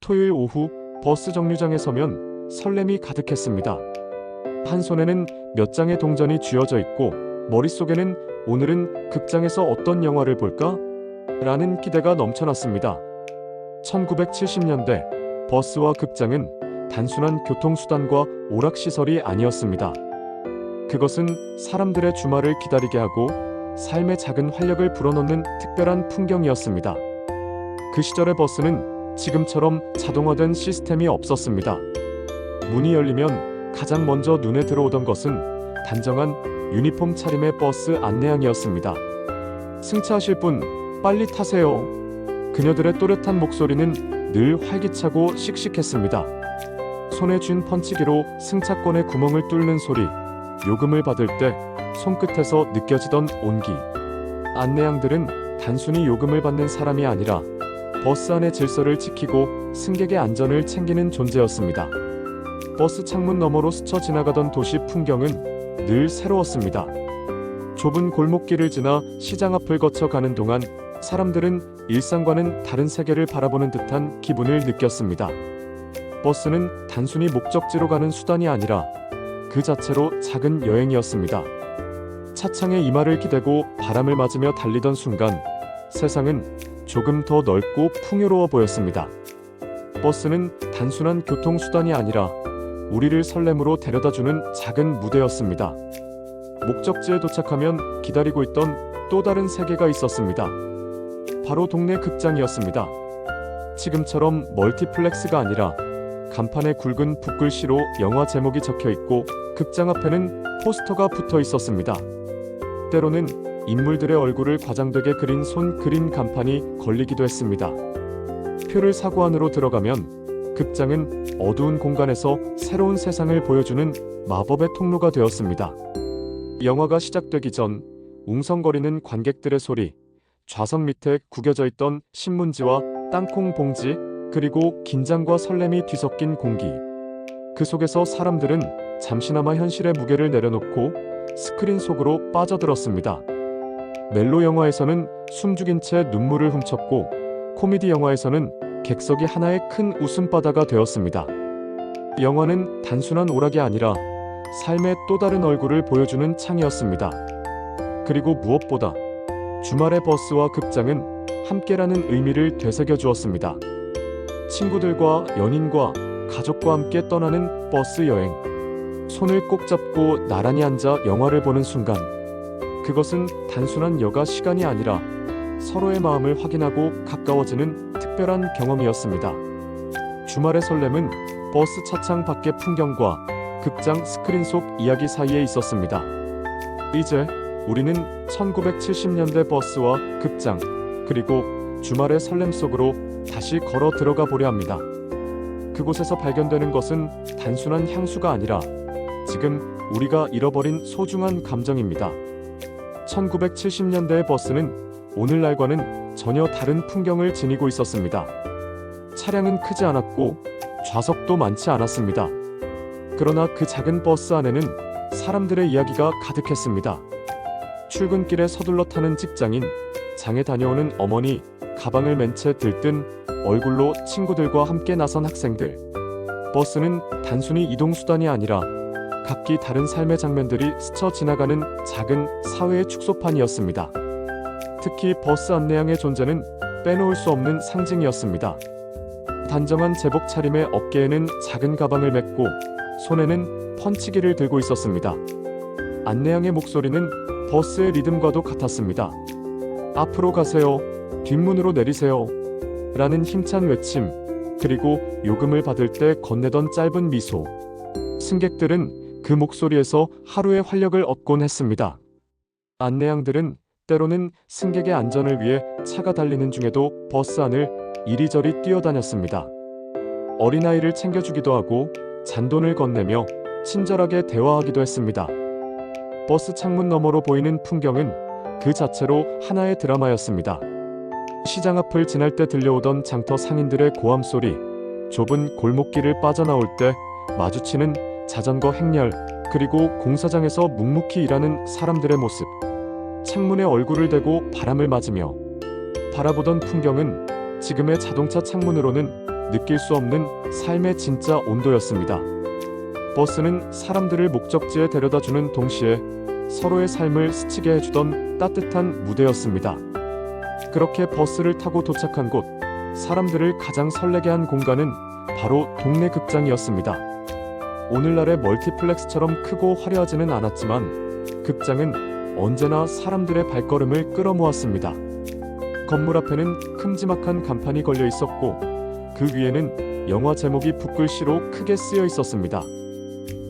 토요일 오후 버스 정류장에 서면 설렘이 가득했습니다. 한 손에는 몇 장의 동전이 쥐어져 있고 머릿속에는 오늘은 극장에서 어떤 영화를 볼까? 라는 기대가 넘쳐났습니다. 1970년대 버스와 극장은 단순한 교통수단과 오락시설이 아니었습니다. 그것은 사람들의 주말을 기다리게 하고 삶의 작은 활력을 불어넣는 특별한 풍경이었습니다. 그 시절의 버스는 지금처럼 자동화된 시스템이 없었습니다. 문이 열리면 가장 먼저 눈에 들어오던 것은 단정한 유니폼 차림의 버스 안내양이었습니다. 승차하실 분 빨리 타세요. 그녀들의 또렷한 목소리는 늘 활기차고 씩씩했습니다. 손에 쥔 펀치기로 승차권의 구멍을 뚫는 소리, 요금을 받을 때 손끝에서 느껴지던 온기. 안내양들은 단순히 요금을 받는 사람이 아니라 버스 안의 질서를 지키고 승객의 안전을 챙기는 존재였습니다. 버스 창문 너머로 스쳐 지나가던 도시 풍경은 늘 새로웠습니다. 좁은 골목길을 지나 시장 앞을 거쳐 가는 동안 사람들은 일상과는 다른 세계를 바라보는 듯한 기분을 느꼈습니다. 버스는 단순히 목적지로 가는 수단이 아니라 그 자체로 작은 여행이었습니다. 차창에 이마를 기대고 바람을 맞으며 달리던 순간 세상은 조금 더 넓고 풍요로워 보였습니다. 버스는 단순한 교통수단이 아니라 우리를 설렘으로 데려다주는 작은 무대였습니다. 목적지에 도착하면 기다리고 있던 또 다른 세계가 있었습니다. 바로 동네 극장이었습니다. 지금처럼 멀티플렉스가 아니라 간판에 굵은 붓글씨로 영화 제목이 적혀 있고 극장 앞에는 포스터가 붙어 있었습니다. 때로는 인물들의 얼굴을 과장되게 그린 손 그림 간판이 걸리기도 했습니다. 표를 사고 안으로 들어가면 극장은 어두운 공간에서 새로운 세상을 보여주는 마법의 통로가 되었습니다. 영화가 시작되기 전 웅성거리는 관객들의 소리, 좌석 밑에 구겨져 있던 신문지와 땅콩 봉지, 그리고 긴장과 설렘이 뒤섞인 공기. 그 속에서 사람들은 잠시나마 현실의 무게를 내려놓고 스크린 속으로 빠져들었습니다. 멜로 영화에서는 숨죽인 채 눈물을 훔쳤고 코미디 영화에서는 객석이 하나의 큰 웃음바다가 되었습니다. 영화는 단순한 오락이 아니라 삶의 또 다른 얼굴을 보여주는 창이었습니다. 그리고 무엇보다 주말의 버스와 극장은 함께라는 의미를 되새겨 주었습니다. 친구들과 연인과 가족과 함께 떠나는 버스 여행. 손을 꼭 잡고 나란히 앉아 영화를 보는 순간 그것은 단순한 여가 시간이 아니라 서로의 마음을 확인하고 가까워지는 특별한 경험이었습니다. 주말의 설렘은 버스 차창 밖의 풍경과 극장 스크린 속 이야기 사이에 있었습니다. 이제 우리는 1970년대 버스와 극장, 그리고 주말의 설렘 속으로 다시 걸어 들어가 보려 합니다. 그곳에서 발견되는 것은 단순한 향수가 아니라 지금 우리가 잃어버린 소중한 감정입니다. 1970년대의 버스는 오늘날과는 전혀 다른 풍경을 지니고 있었습니다. 차량은 크지 않았고 좌석도 많지 않았습니다. 그러나 그 작은 버스 안에는 사람들의 이야기가 가득했습니다. 출근길에 서둘러 타는 직장인, 장에 다녀오는 어머니, 가방을 맨 채 들뜬 얼굴로 친구들과 함께 나선 학생들. 버스는 단순히 이동수단이 아니라 각기 다른 삶의 장면들이 스쳐 지나가는 작은 사회의 축소판이었습니다. 특히 버스 안내양의 존재는 빼놓을 수 없는 상징이었습니다. 단정한 제복 차림의 어깨에는 작은 가방을 메고 손에는 펀치기를 들고 있었습니다. 안내양의 목소리는 버스의 리듬과도 같았습니다. 앞으로 가세요. 뒷문으로 내리세요. 라는 힘찬 외침, 그리고 요금을 받을 때 건네던 짧은 미소. 승객들은 그 목소리에서 하루의 활력을 얻곤 했습니다. 안내양들은 때로는 승객의 안전을 위해 차가 달리는 중에도 버스 안을 이리저리 뛰어다녔습니다. 어린아이를 챙겨주기도 하고 잔돈을 건네며 친절하게 대화하기도 했습니다. 버스 창문 너머로 보이는 풍경은 그 자체로 하나의 드라마였습니다. 시장 앞을 지날 때 들려오던 장터 상인들의 고함 소리, 좁은 골목길을 빠져나올 때 마주치는 자전거 행렬, 그리고 공사장에서 묵묵히 일하는 사람들의 모습. 창문에 얼굴을 대고 바람을 맞으며 바라보던 풍경은 지금의 자동차 창문으로는 느낄 수 없는 삶의 진짜 온도였습니다. 버스는 사람들을 목적지에 데려다주는 동시에 서로의 삶을 스치게 해주던 따뜻한 무대였습니다. 그렇게 버스를 타고 도착한 곳, 사람들을 가장 설레게 한 공간은 바로 동네 극장이었습니다. 오늘날의 멀티플렉스처럼 크고 화려하지는 않았지만 극장은 언제나 사람들의 발걸음을 끌어모았습니다. 건물 앞에는 큼지막한 간판이 걸려 있었고 그 위에는 영화 제목이 붓글씨로 크게 쓰여 있었습니다.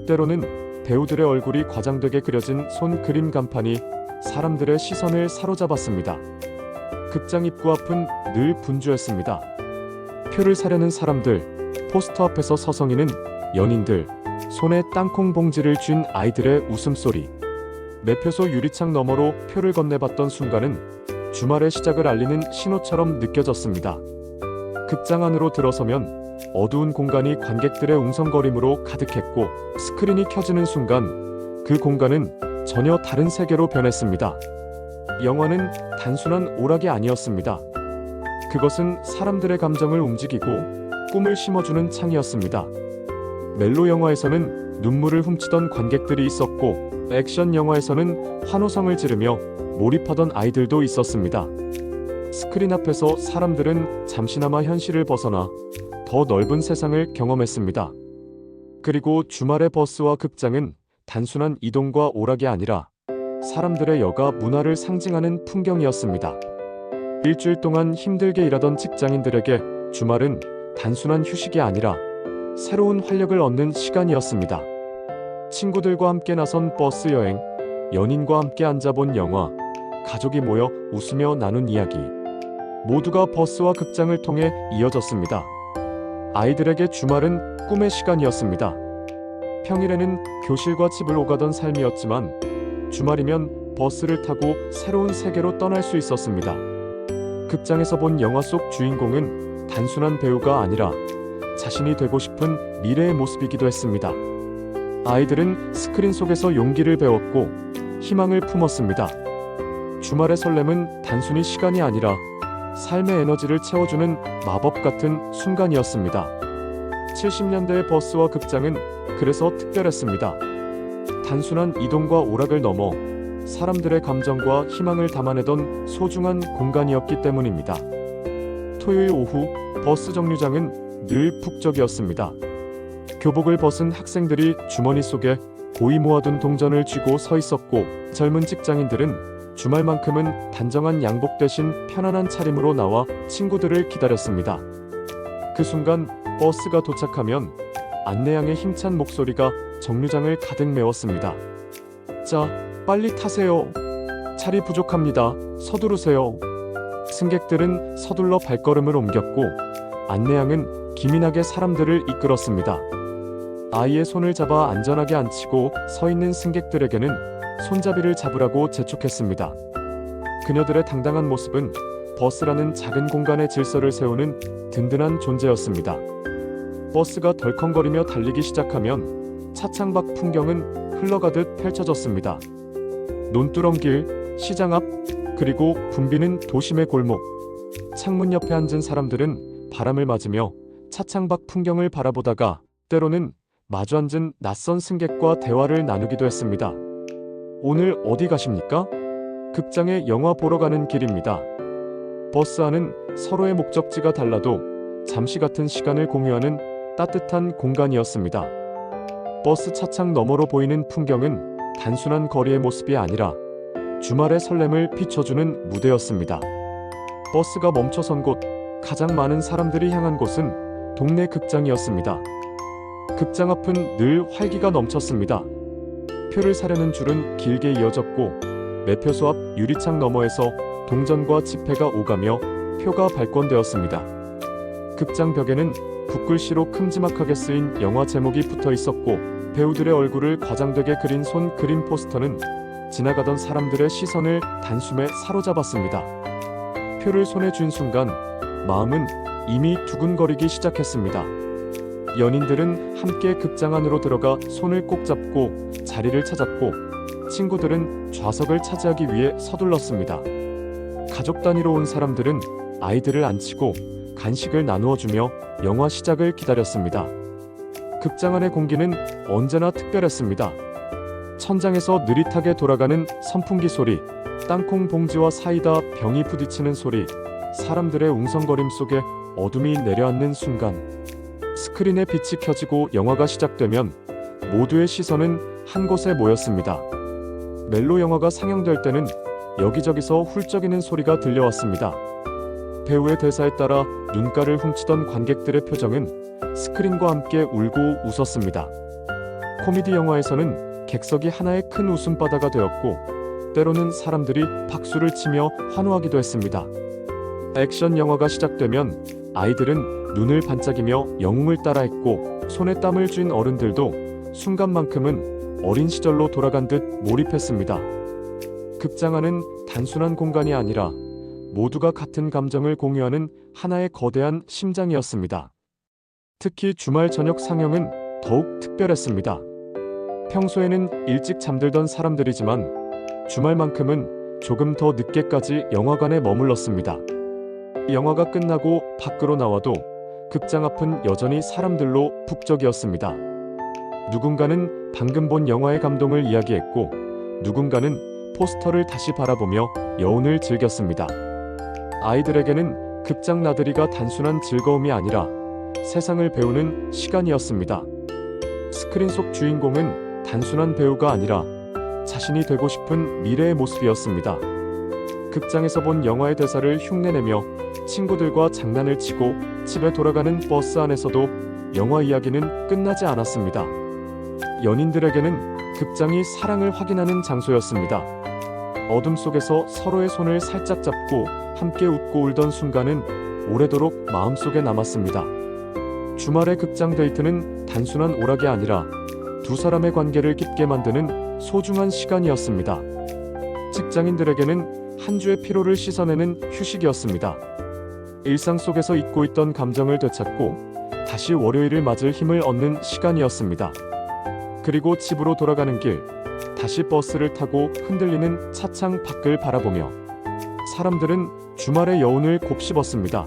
때로는 배우들의 얼굴이 과장되게 그려진 손 그림 간판이 사람들의 시선을 사로잡았습니다. 극장 입구 앞은 늘 분주했습니다. 표를 사려는 사람들, 포스터 앞에서 서성이는 연인들, 손에 땅콩 봉지를 쥔 아이들의 웃음소리. 매표소 유리창 너머로 표를 건네봤던 순간은 주말의 시작을 알리는 신호처럼 느껴졌습니다. 극장 안으로 들어서면 어두운 공간이 관객들의 웅성거림으로 가득했고 스크린이 켜지는 순간 그 공간은 전혀 다른 세계로 변했습니다. 영화는 단순한 오락이 아니었습니다. 그것은 사람들의 감정을 움직이고 꿈을 심어주는 창이었습니다. 멜로 영화에서는 눈물을 훔치던 관객들이 있었고 액션 영화에서는 환호성을 지르며 몰입하던 아이들도 있었습니다. 스크린 앞에서 사람들은 잠시나마 현실을 벗어나 더 넓은 세상을 경험했습니다. 그리고 주말의 버스와 극장은 단순한 이동과 오락이 아니라 사람들의 여가 문화를 상징하는 풍경이었습니다. 일주일 동안 힘들게 일하던 직장인들에게 주말은 단순한 휴식이 아니라 새로운 활력을 얻는 시간이었습니다. 친구들과 함께 나선 버스 여행, 연인과 함께 앉아본 영화, 가족이 모여 웃으며 나눈 이야기. 모두가 버스와 극장을 통해 이어졌습니다. 아이들에게 주말은 꿈의 시간이었습니다. 평일에는 교실과 집을 오가던 삶이었지만 주말이면 버스를 타고 새로운 세계로 떠날 수 있었습니다. 극장에서 본 영화 속 주인공은 단순한 배우가 아니라 자신이 되고 싶은 미래의 모습이기도 했습니다. 아이들은 스크린 속에서 용기를 배웠고 희망을 품었습니다. 주말의 설렘은 단순히 시간이 아니라 삶의 에너지를 채워주는 마법 같은 순간이었습니다. 70년대의 버스와 극장은 그래서 특별했습니다. 단순한 이동과 오락을 넘어 사람들의 감정과 희망을 담아내던 소중한 공간이었기 때문입니다. 토요일 오후 버스 정류장은 늘 북적이었습니다. 교복을 벗은 학생들이 주머니 속에 고이 모아둔 동전을 쥐고 서 있었고 젊은 직장인들은 주말만큼은 단정한 양복 대신 편안한 차림으로 나와 친구들을 기다렸습니다. 그 순간 버스가 도착하면 안내양의 힘찬 목소리가 정류장을 가득 메웠습니다. 자, 빨리 타세요. 자리 부족합니다. 서두르세요. 승객들은 서둘러 발걸음을 옮겼고 안내양은 기민하게 사람들을 이끌었습니다. 아이의 손을 잡아 안전하게 앉히고 서 있는 승객들에게는 손잡이를 잡으라고 재촉했습니다. 그녀들의 당당한 모습은 버스라는 작은 공간의 질서를 세우는 든든한 존재였습니다. 버스가 덜컹거리며 달리기 시작하면 차창 밖 풍경은 흘러가듯 펼쳐졌습니다. 논두렁길, 시장 앞, 그리고 붐비는 도심의 골목. 창문 옆에 앉은 사람들은 바람을 맞으며 차창 밖 풍경을 바라보다가 때로는 마주 앉은 낯선 승객과 대화를 나누기도 했습니다. 오늘 어디 가십니까? 극장에 영화 보러 가는 길입니다. 버스 안은 서로의 목적지가 달라도 잠시 같은 시간을 공유하는 따뜻한 공간이었습니다. 버스 차창 너머로 보이는 풍경은 단순한 거리의 모습이 아니라 주말의 설렘을 비춰주는 무대였습니다. 버스가 멈춰선 곳, 가장 많은 사람들이 향한 곳은 동네 극장이었습니다. 극장 앞은 늘 활기가 넘쳤습니다. 표를 사려는 줄은 길게 이어졌고 매표소 앞 유리창 너머에서 동전과 지폐가 오가며 표가 발권되었습니다. 극장 벽에는 붓글씨로 큼지막하게 쓰인 영화 제목이 붙어 있었고 배우들의 얼굴을 과장되게 그린 손 그림 포스터는 지나가던 사람들의 시선을 단숨에 사로잡았습니다. 표를 손에 쥔 순간 마음은 이미 두근거리기 시작했습니다. 연인들은 함께 극장 안으로 들어가 손을 꼭 잡고 자리를 찾았고 친구들은 좌석을 차지하기 위해 서둘렀습니다. 가족 단위로 온 사람들은 아이들을 안치고 간식을 나누어주며 영화 시작을 기다렸습니다. 극장 안의 공기는 언제나 특별했습니다. 천장에서 느릿하게 돌아가는 선풍기 소리, 땅콩 봉지와 사이다 병이 부딪히는 소리, 사람들의 웅성거림 속에 어둠이 내려앉는 순간, 스크린에 빛이 켜지고 영화가 시작되면 모두의 시선은 한 곳에 모였습니다. 멜로 영화가 상영될 때는 여기저기서 훌쩍이는 소리가 들려왔습니다. 배우의 대사에 따라 눈가를 훔치던 관객들의 표정은 스크린과 함께 울고 웃었습니다. 코미디 영화에서는 객석이 하나의 큰 웃음바다가 되었고, 때로는 사람들이 박수를 치며 환호하기도 했습니다. 액션 영화가 시작되면 아이들은 눈을 반짝이며 영웅을 따라했고, 손에 땀을 쥔 어른들도 순간만큼은 어린 시절로 돌아간 듯 몰입했습니다. 극장 안은 단순한 공간이 아니라 모두가 같은 감정을 공유하는 하나의 거대한 심장이었습니다. 특히 주말 저녁 상영은 더욱 특별했습니다. 평소에는 일찍 잠들던 사람들이지만 주말만큼은 조금 더 늦게까지 영화관에 머물렀습니다. 영화가 끝나고 밖으로 나와도 극장 앞은 여전히 사람들로 북적이었습니다. 누군가는 방금 본 영화의 감동을 이야기했고, 누군가는 포스터를 다시 바라보며 여운을 즐겼습니다. 아이들에게는 극장 나들이가 단순한 즐거움이 아니라 세상을 배우는 시간이었습니다. 스크린 속 주인공은 단순한 배우가 아니라 자신이 되고 싶은 미래의 모습이었습니다. 극장에서 본 영화의 대사를 흉내내며 친구들과 장난을 치고 집에 돌아가는 버스 안에서도 영화 이야기는 끝나지 않았습니다. 연인들에게는 극장이 사랑을 확인하는 장소였습니다. 어둠 속에서 서로의 손을 살짝 잡고 함께 웃고 울던 순간은 오래도록 마음속에 남았습니다. 주말의 극장 데이트는 단순한 오락이 아니라 두 사람의 관계를 깊게 만드는 소중한 시간이었습니다. 직장인들에게는 한 주의 피로를 씻어내는 휴식이었습니다. 일상 속에서 잊고 있던 감정을 되찾고 다시 월요일을 맞을 힘을 얻는 시간이었습니다. 그리고 집으로 돌아가는 길, 다시 버스를 타고 흔들리는 차창 밖을 바라보며 사람들은 주말의 여운을 곱씹었습니다.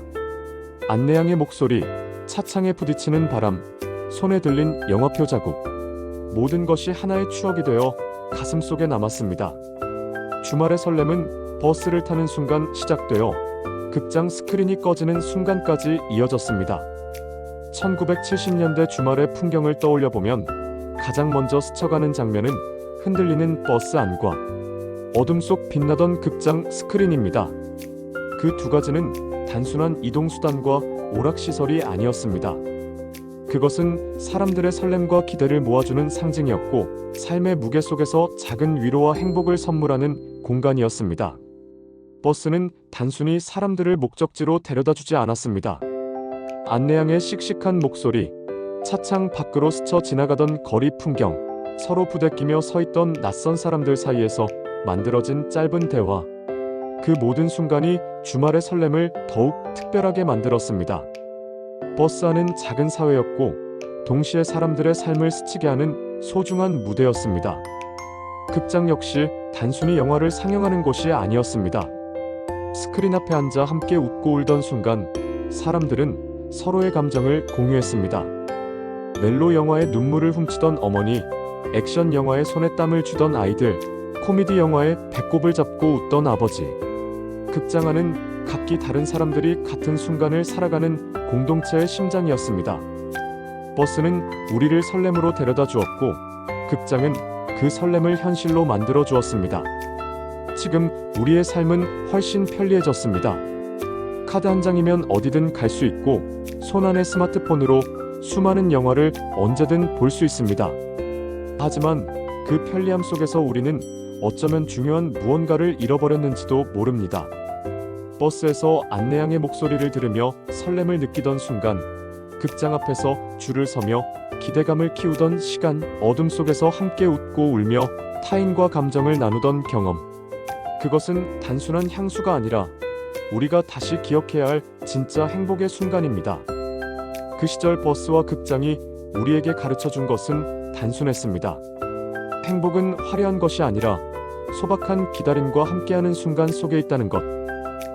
안내양의 목소리, 차창에 부딪히는 바람, 손에 들린 영화표 자국, 모든 것이 하나의 추억이 되어 가슴속에 남았습니다. 주말의 설렘은 버스를 타는 순간 시작되어 극장 스크린이 꺼지는 순간까지 이어졌습니다. 1970년대 주말의 풍경을 떠올려보면 가장 먼저 스쳐가는 장면은 흔들리는 버스 안과 어둠 속 빛나던 극장 스크린입니다. 그 두 가지는 단순한 이동수단과 오락시설이 아니었습니다. 그것은 사람들의 설렘과 기대를 모아주는 상징이었고, 삶의 무게 속에서 작은 위로와 행복을 선물하는 공간이었습니다. 버스는 단순히 사람들을 목적지로 데려다주지 않았습니다. 안내양의 씩씩한 목소리, 차창 밖으로 스쳐 지나가던 거리 풍경, 서로 부대끼며 서있던 낯선 사람들 사이에서 만들어진 짧은 대화, 그 모든 순간이 주말의 설렘을 더욱 특별하게 만들었습니다. 버스 안은 작은 사회였고, 동시에 사람들의 삶을 스치게 하는 소중한 무대였습니다. 극장 역시 단순히 영화를 상영하는 곳이 아니었습니다. 스크린 앞에 앉아 함께 웃고 울던 순간, 사람들은 서로의 감정을 공유했습니다. 멜로 영화에 눈물을 훔치던 어머니, 액션 영화에 손에 땀을 쥐던 아이들, 코미디 영화에 배꼽을 잡고 웃던 아버지. 극장 안은 각기 다른 사람들이 같은 순간을 살아가는 공동체의 심장이었습니다. 버스는 우리를 설렘으로 데려다 주었고, 극장은 그 설렘을 현실로 만들어 주었습니다. 지금 우리의 삶은 훨씬 편리해졌습니다. 카드 한 장이면 어디든 갈 수 있고, 손안의 스마트폰으로 수많은 영화를 언제든 볼 수 있습니다. 하지만 그 편리함 속에서 우리는 어쩌면 중요한 무언가를 잃어버렸는지도 모릅니다. 버스에서 안내양의 목소리를 들으며 설렘을 느끼던 순간, 극장 앞에서 줄을 서며 기대감을 키우던 시간, 어둠 속에서 함께 웃고 울며 타인과 감정을 나누던 경험. 그것은 단순한 향수가 아니라 우리가 다시 기억해야 할 진짜 행복의 순간입니다. 그 시절 버스와 극장이 우리에게 가르쳐준 것은 단순했습니다. 행복은 화려한 것이 아니라 소박한 기다림과 함께하는 순간 속에 있다는 것.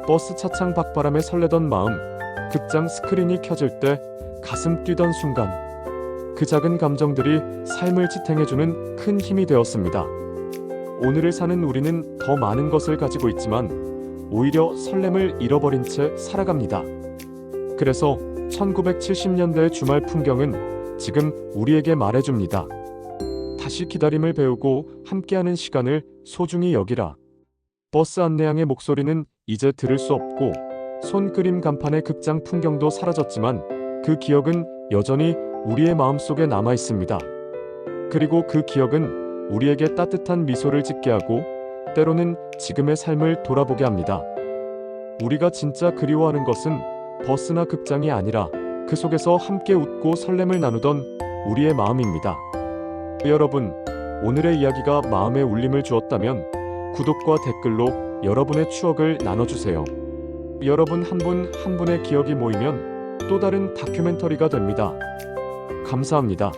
버스 차창 밖바람에 설레던 마음, 극장 스크린이 켜질 때 가슴 뛰던 순간, 그 작은 감정들이 삶을 지탱해주는 큰 힘이 되었습니다. 오늘을 사는 우리는 더 많은 것을 가지고 있지만 오히려 설렘을 잃어버린 채 살아갑니다. 그래서 1970년대의 주말 풍경은 지금 우리에게 말해줍니다. 다시 기다림을 배우고 함께하는 시간을 소중히 여기라. 버스 안내양의 목소리는 이제 들을 수 없고, 손그림 간판의 극장 풍경도 사라졌지만 그 기억은 여전히 우리의 마음속에 남아 있습니다. 그리고 그 기억은 우리에게 따뜻한 미소를 짓게 하고 때로는 지금의 삶을 돌아보게 합니다. 우리가 진짜 그리워하는 것은 버스나 극장이 아니라 그 속에서 함께 웃고 설렘을 나누던 우리의 마음입니다. 여러분, 오늘의 이야기가 마음에 울림을 주었다면 구독과 댓글로 여러분의 추억을 나눠주세요. 여러분 한 분 한 분의 기억이 모이면 또 다른 다큐멘터리가 됩니다. 감사합니다.